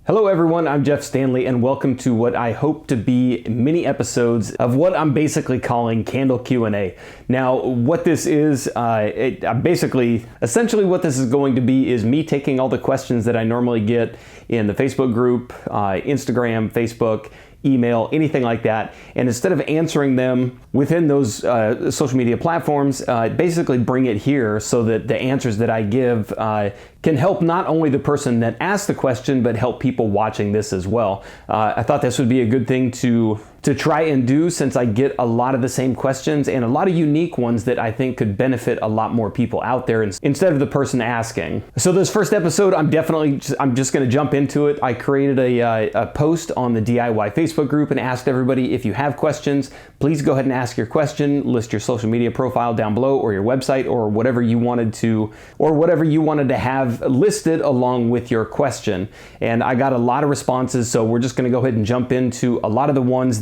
Hello everyone, I'm Jeff Stanley and welcome to what I hope to be mini episodes of what I'm basically calling Candle Q&A. Now what this is, essentially what this is going to be is me taking all the questions that I normally get in the Facebook group, Instagram, Facebook, email, anything like that, and instead of answering them within those social media platforms, basically bring it here so that the answers that I give can help not only the person that asked the question, but help people watching this as well. I thought this would be a good thing to try and do, since I get a lot of the same questions and a lot of unique ones that I think could benefit a lot more people out there instead of the person asking. So this first episode, I'm just going to jump into it. I created a post on the DIY Facebook group and asked everybody, if you have questions, please go ahead and ask your question. List your social media profile down below, or your website, or whatever you wanted to have listed along with your question. And I got a lot of responses, so we're just going to go ahead and jump into a lot of the ones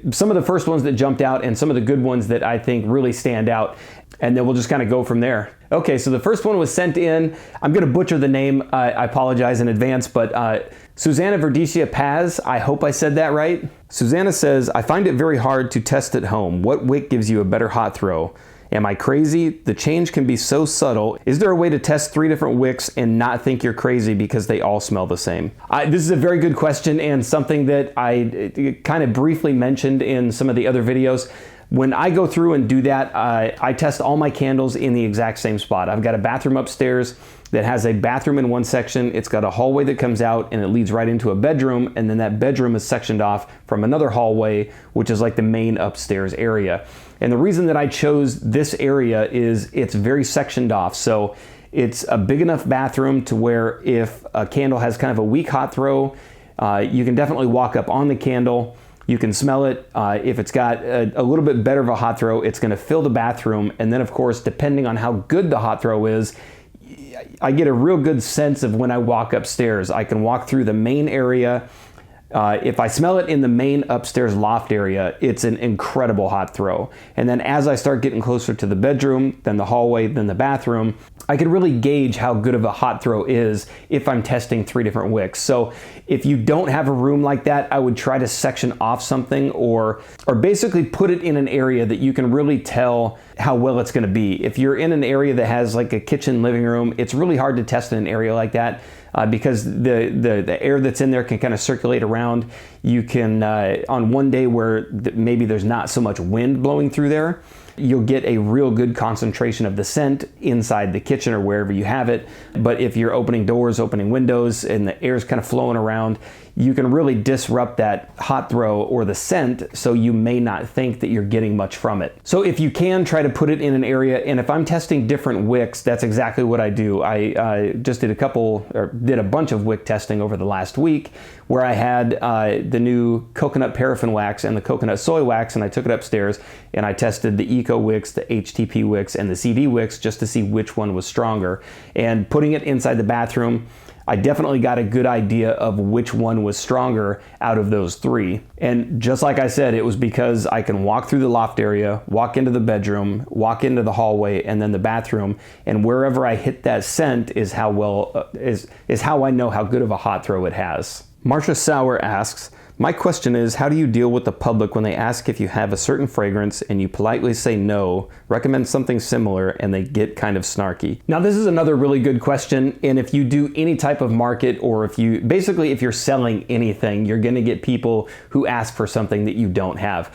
some of the first ones that jumped out and some of the good ones that I think really stand out, and then we'll just kind of go from there. Okay, so the first one was sent in. I'm going to butcher the name. I apologize in advance, but Susana Verdicia Paz, I hope I said that right. Susana says, I find it very hard to test at home. What wick gives you a better hot throw? Am I crazy? The change can be so subtle. Is there a way to test 3 different wicks and not think you're crazy because they all smell the same? This is a very good question, and something that I kind of briefly mentioned in some of the other videos. When I go through and do that, I test all my candles in the exact same spot. I've got a bathroom upstairs that has a bathroom in one section. It's got a hallway that comes out and it leads right into a bedroom, and then that bedroom is sectioned off from another hallway, which is like the main upstairs area. And the reason that I chose this area is it's very sectioned off. So it's a big enough bathroom to where if a candle has kind of a weak hot throw, you can definitely walk up on the candle. You can smell it. If it's got a little bit better of a hot throw, it's going to fill the bathroom. And then of course, depending on how good the hot throw is, I get a real good sense of when I walk upstairs. I can walk through the main area. If I smell it in the main upstairs loft area, it's an incredible hot throw. And then as I start getting closer to the bedroom, then the hallway, then the bathroom, I can really gauge how good of a hot throw is if I'm testing 3 different wicks. So if you don't have a room like that, I would try to section off something, or basically put it in an area that you can really tell how well it's going to be. If you're in an area that has like a kitchen, living room, it's really hard to test in an area like that. Because the air that's in there can kind of circulate around. You can, on one day where maybe there's not so much wind blowing through there, you'll get a real good concentration of the scent inside the kitchen or wherever you have it. But if you're opening doors, opening windows, and the air's kind of flowing around, you can really disrupt that hot throw or the scent, so you may not think that you're getting much from it. So if you can, try to put it in an area, and if I'm testing different wicks, that's exactly what I do. I just did a bunch of wick testing over the last week, where I had the new coconut paraffin wax and the coconut soy wax, and I took it upstairs and I tested the Eco wicks, the HTP wicks, and the CD wicks just to see which one was stronger. And putting it inside the bathroom, I definitely got a good idea of which one was stronger out of those 3. And just like I said, it was because I can walk through the loft area, walk into the bedroom, walk into the hallway, and then the bathroom, and wherever I hit that scent is how I know how good of a hot throw it has. Marsha Sauer asks, my question is, how do you deal with the public when they ask if you have a certain fragrance and you politely say no, recommend something similar, and they get kind of snarky? Now this is another really good question, and if you do any type of market, or if you're selling anything, you're gonna get people who ask for something that you don't have.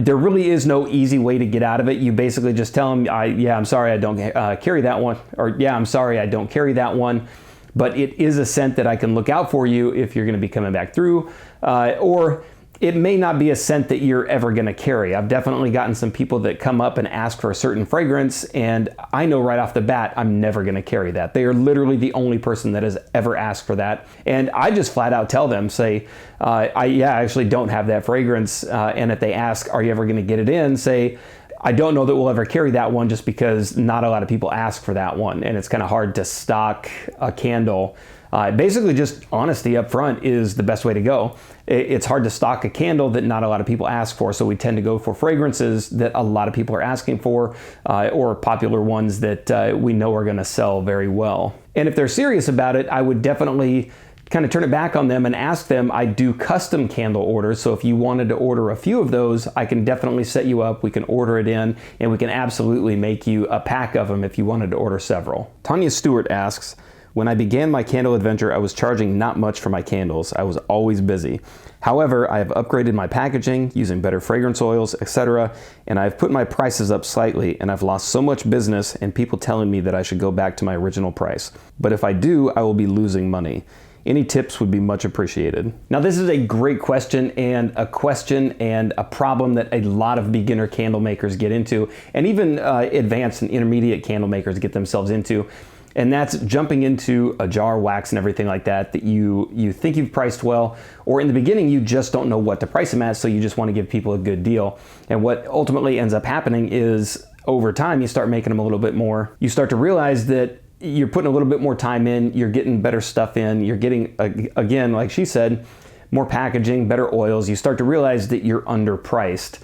There really is no easy way to get out of it. You basically just tell them, yeah, I'm sorry I don't carry that one, or yeah, I'm sorry I don't carry that one. But it is a scent that I can look out for you if you're going to be coming back through, or it may not be a scent that you're ever going to carry. I've definitely gotten some people that come up and ask for a certain fragrance, and I know right off the bat I'm never going to carry that. They are literally the only person that has ever asked for that, and I just flat out tell them, say, I actually don't have that fragrance, and if they ask, are you ever going to get it in, say, I don't know that we'll ever carry that one, just because not a lot of people ask for that one, and it's kind of hard to stock a candle. Basically just honesty up front is the best way to go. It's hard to stock a candle that not a lot of people ask for, so we tend to go for fragrances that a lot of people are asking for, or popular ones that we know are going to sell very well. And if they're serious about it, I would definitely kind of turn it back on them and ask them, I do custom candle orders, so if you wanted to order a few of those, I can definitely set you up, we can order it in, and we can absolutely make you a pack of them if you wanted to order several. Tanya Stewart asks, when I began my candle adventure, I was charging not much for my candles. I was always busy. However, I have upgraded my packaging using better fragrance oils, etc., and I've put my prices up slightly, and I've lost so much business and people telling me that I should go back to my original price. But if I do, I will be losing money. Any tips would be much appreciated. Now, this is a great question and a problem that a lot of beginner candle makers get into, and even advanced and intermediate candle makers get themselves into. And that's jumping into a jar, wax, and everything like that you think you've priced well, or in the beginning you just don't know what to price them at, so you just want to give people a good deal. And what ultimately ends up happening is over time you start making them a little bit more. You start to realize that you're putting a little bit more time in, you're getting better stuff in, you're getting, again, like she said, more packaging, better oils. You start to realize that you're underpriced.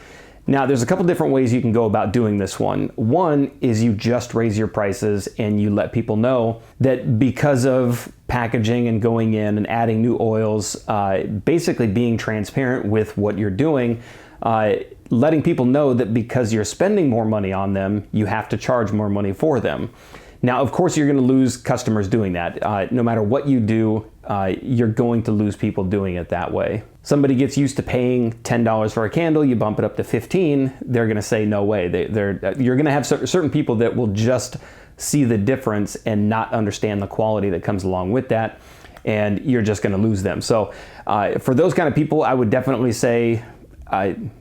Now, there's a couple different ways you can go about doing this one. One is you just raise your prices and you let people know that because of packaging and going in and adding new oils, basically being transparent with what you're doing, letting people know that because you're spending more money on them, you have to charge more money for them. Now, of course, you're going to lose customers doing that. No matter what you do, you're going to lose people doing it that way. Somebody gets used to paying $10 for a candle, you bump it up to $15, they're going to say no way. You're going to have certain people that will just see the difference and not understand the quality that comes along with that, and you're just going to lose them. So for those kind of people, I would definitely say,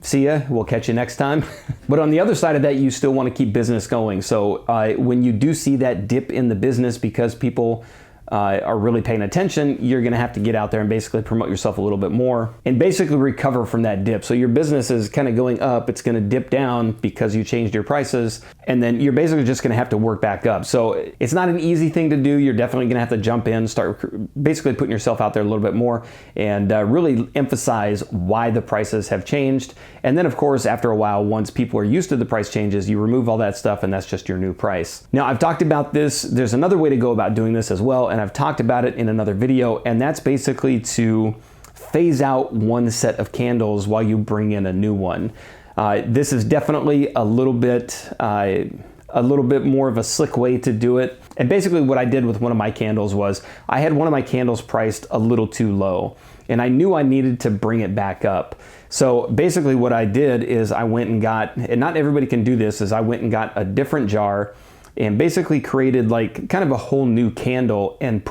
see ya, we'll catch you next time. But on the other side of that, you still want to keep business going. So when you do see that dip in the business because people are really paying attention, you're going to have to get out there and basically promote yourself a little bit more and basically recover from that dip. So your business is kind of going up, it's going to dip down because you changed your prices, and then you're basically just going to have to work back up. So it's not an easy thing to do. You're definitely going to have to jump in, start basically putting yourself out there a little bit more, and really emphasize why the prices have changed. And then of course, after a while, once people are used to the price changes, you remove all that stuff and that's just your new price. Now, I've talked about this. There's another way to go about doing this as well, and I've talked about it in another video, and that's basically to phase out one set of candles while you bring in a new one. This is definitely a little bit more of a slick way to do it. And basically what I did with one of my candles was I had one of my candles priced a little too low, and I knew I needed to bring it back up. So basically what I did is I went and got, and not everybody can do this, is I went and got a different jar and basically created like kind of a whole new candle and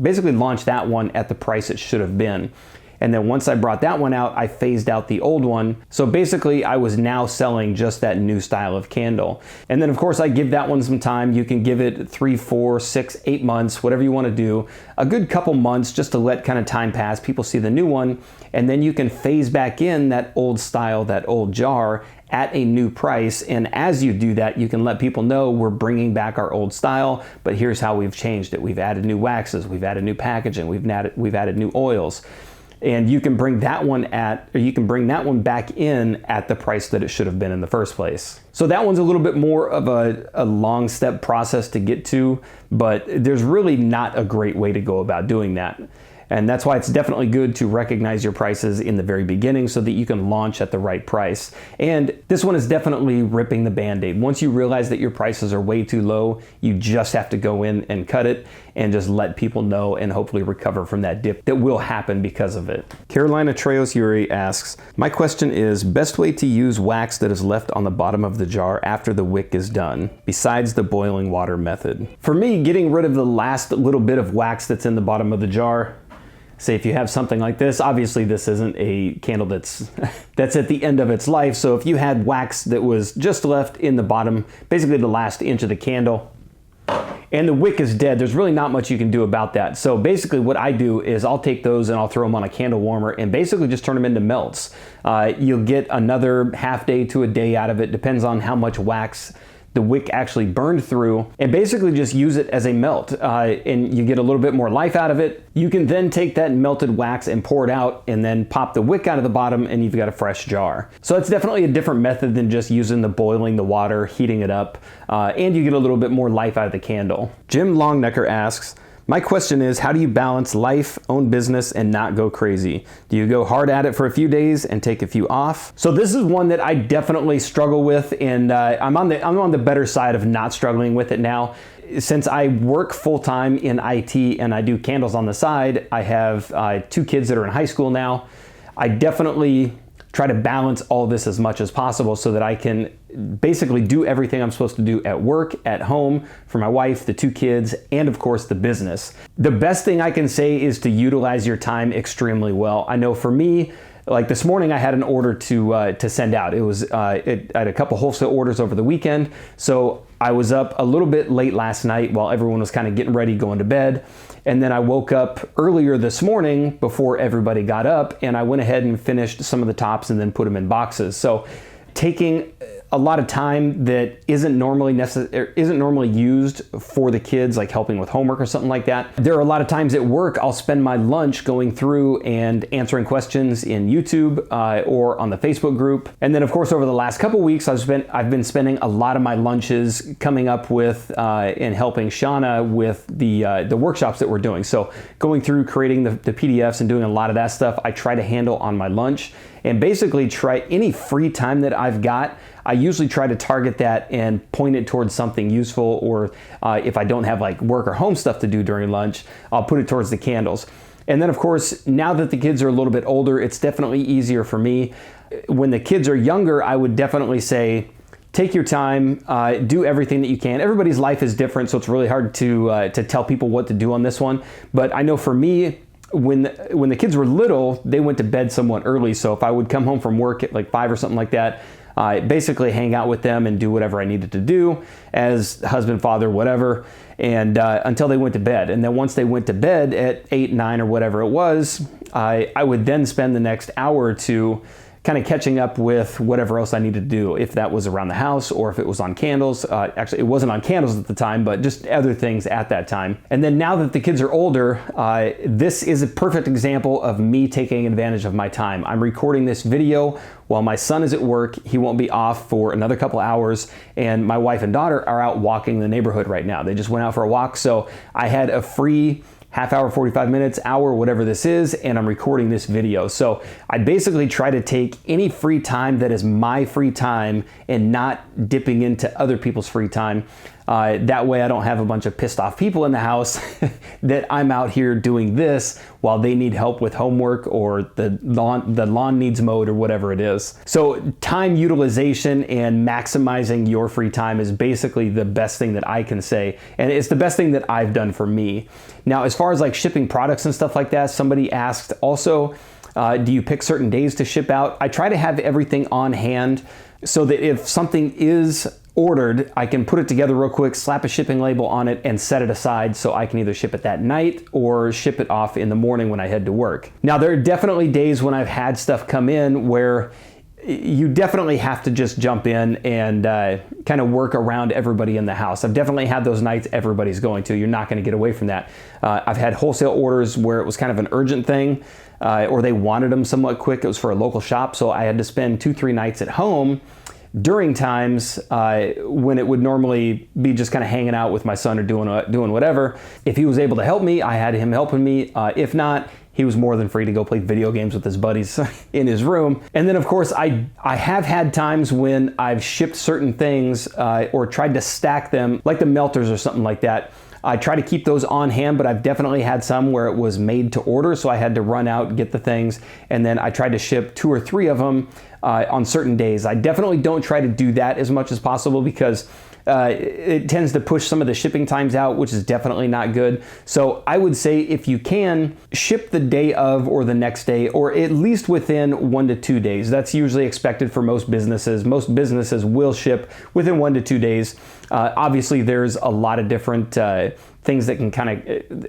basically launched that one at the price it should have been. And then once I brought that one out, I phased out the old one. So basically I was now selling just that new style of candle. And then of course I give that one some time. You can give it 3, 4, 6, 8 months, whatever you want to do. A good couple months just to let kind of time pass. People see the new one, and then you can phase back in that old style, that old jar at a new price. And as you do that, you can let people know we're bringing back our old style, but here's how we've changed it. We've added new waxes, we've added new packaging, we've added new oils. And you can bring that one back in at the price that it should have been in the first place. So that one's a little bit more of a long step process to get to, but there's really not a great way to go about doing that. And that's why it's definitely good to recognize your prices in the very beginning so that you can launch at the right price. And this one is definitely ripping the Band-Aid. Once you realize that your prices are way too low, you just have to go in and cut it and just let people know and hopefully recover from that dip that will happen because of it. Karolina Treos Yuri asks, my question is, best way to use wax that is left on the bottom of the jar after the wick is done, besides the boiling water method? For me, getting rid of the last little bit of wax that's in the bottom of the jar, say if you have something like this, obviously this isn't a candle that's at the end of its life. So if you had wax that was just left in the bottom, basically the last inch of the candle, and the wick is dead, there's really not much you can do about that. So basically what I do is I'll take those and I'll throw them on a candle warmer and basically just turn them into melts. You'll get another half day to a day out of it, depends on how much wax the wick actually burned through, and basically just use it as a melt, and you get a little bit more life out of it. You can then take that melted wax and pour it out and then pop the wick out of the bottom and you've got a fresh jar. So it's definitely a different method than just using the boiling the water, heating it up, and you get a little bit more life out of the candle. Jim Longnecker asks, My question is, how do you balance life, own business, and not go crazy? Do you go hard at it for a few days and take a few off? So this is one that I definitely struggle with, and I'm on the better side of not struggling with it now. Since I work full-time in IT and I do candles on the side, I have 2 kids that are in high school now. I definitely try to balance all this as much as possible so that I can basically do everything I'm supposed to do at work, at home, for my wife, the 2 kids, and of course the business. The best thing I can say is to utilize your time extremely well. I know for me, like this morning I had an order to send out. It was I had a couple wholesale orders over the weekend, so I was up a little bit late last night while everyone was kind of getting ready, going to bed. And then I woke up earlier this morning before everybody got up, and I went ahead and finished some of the tops and then put them in boxes. So taking a lot of time that isn't normally used for the kids, like helping with homework or something like that. There are a lot of times at work I'll spend my lunch going through and answering questions in YouTube or on the Facebook group. And then of course over the last couple weeks I've been spending a lot of my lunches coming up with and helping Shauna with the workshops that we're doing. So going through creating the PDFs and doing a lot of that stuff I try to handle on my lunch, and basically try any free time that I've got. I usually try to target that and point it towards something useful, or if I don't have like work or home stuff to do during lunch, I'll put it towards the candles. And then of course, now that the kids are a little bit older, it's definitely easier for me. When the kids are younger, I would definitely say, take your time, do everything that you can. Everybody's life is different, so it's really hard to tell people what to do on this one. But I know for me, when the kids were little, they went to bed somewhat early. So if I would come home from work at like 5 or something like that, basically hang out with them and do whatever I needed to do as husband, father, whatever, and until they went to bed. And then once they went to bed at 8, 9 or whatever it was, I would then spend the next hour or two kind of catching up with whatever else I needed to do, if that was around the house or if it was on candles. Actually, it wasn't on candles at the time, but just other things at that time. And then now that the kids are older, this is a perfect example of me taking advantage of my time. I'm recording this video while my son is at work. He won't be off for another couple hours, and my wife and daughter are out walking the neighborhood right now. They just went out for a walk, so I had a free half hour, 45 minutes, hour, whatever this is, and I'm recording this video. So I basically try to take any free time that is my free time and not dipping into other people's free time. That way I don't have a bunch of pissed off people in the house that I'm out here doing this while they need help with homework or the lawn needs mowed or whatever it is. So time utilization and maximizing your free time is basically the best thing that I can say. And it's the best thing that I've done for me. Now, as far as like shipping products and stuff like that, somebody asked also, do you pick certain days to ship out? I try to have everything on hand so that if something is ordered, I can put it together real quick, slap a shipping label on it, and set it aside so I can either ship it that night or ship it off in the morning when I head to work. Now, there are definitely days when I've had stuff come in where you definitely have to just jump in and kind of work around everybody in the house. I've definitely had those nights everybody's going to. You're not going to get away from that. I've had wholesale orders where it was kind of an urgent thing, or they wanted them somewhat quick. It was for a local shop, so I had to spend 2-3 nights at home during times when it would normally be just kind of hanging out with my son or doing whatever. If he was able to help me, I had him helping me. If not, he was more than free to go play video games with his buddies in his room. And then of course, I have had times when I've shipped certain things or tried to stack them, like the melters or something like that. I try to keep those on hand, but I've definitely had some where it was made to order, so I had to run out and get the things, and then I tried to ship 2 or 3 of them on certain days. I definitely don't try to do that as much as possible because it tends to push some of the shipping times out, which is definitely not good. So I would say if you can, ship the day of or the next day, or at least within 1 to 2 days. That's usually expected for most businesses. Most businesses will ship within 1 to 2 days. Obviously, there's a lot of different things that can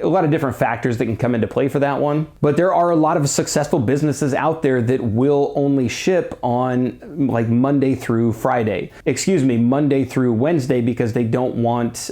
a lot of different factors that can come into play for that one. But there are a lot of successful businesses out there that will only ship on like Monday through Friday. Monday through Wednesday, because they don't want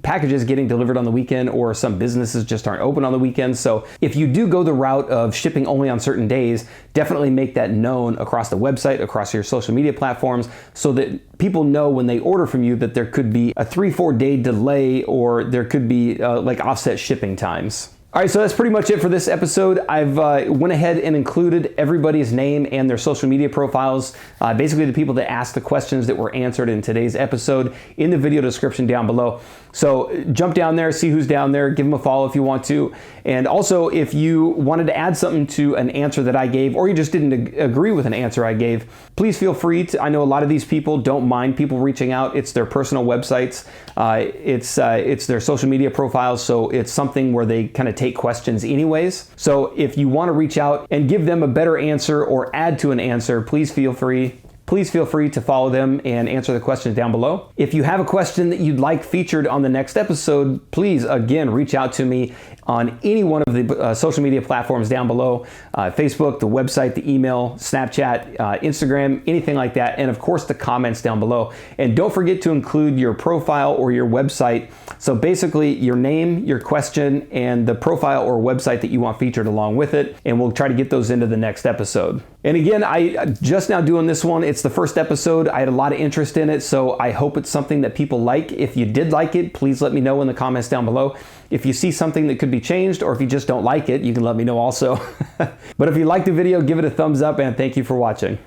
packages getting delivered on the weekend, or some businesses just aren't open on the weekend. So if you do go the route of shipping only on certain days, definitely make that known across the website, across your social media platforms, so that people know when they order from you that there could be a 3-4 day delay, or there could be like offset shipping times. All right, so that's pretty much it for this episode. I've went ahead and included everybody's name and their social media profiles, basically the people that asked the questions that were answered in today's episode, in the video description down below. So jump down there, see who's down there, give them a follow if you want to. And also, if you wanted to add something to an answer that I gave, or you just didn't agree with an answer I gave, please feel free to. I know a lot of these people don't mind people reaching out. It's their personal websites, it's their social media profiles, so it's something where they kind of take questions anyways. So if you want to reach out and give them a better answer or add to an answer, please feel free. Please feel free to follow them and answer the questions down below. If you have a question that you'd like featured on the next episode, please, again, reach out to me on any one of the social media platforms down below, Facebook, the website, the email, Snapchat, Instagram, anything like that, and of course the comments down below. And don't forget to include your profile or your website. So basically your name, your question, and the profile or website that you want featured along with it, and we'll try to get those into the next episode. And again, I just now doing this one. It's the first episode. I had a lot of interest in it, so I hope it's something that people like. If you did like it, please let me know in the comments down below. If you see something that could be changed, or if you just don't like it, you can let me know also. But if you like the video, give it a thumbs up, and thank you for watching.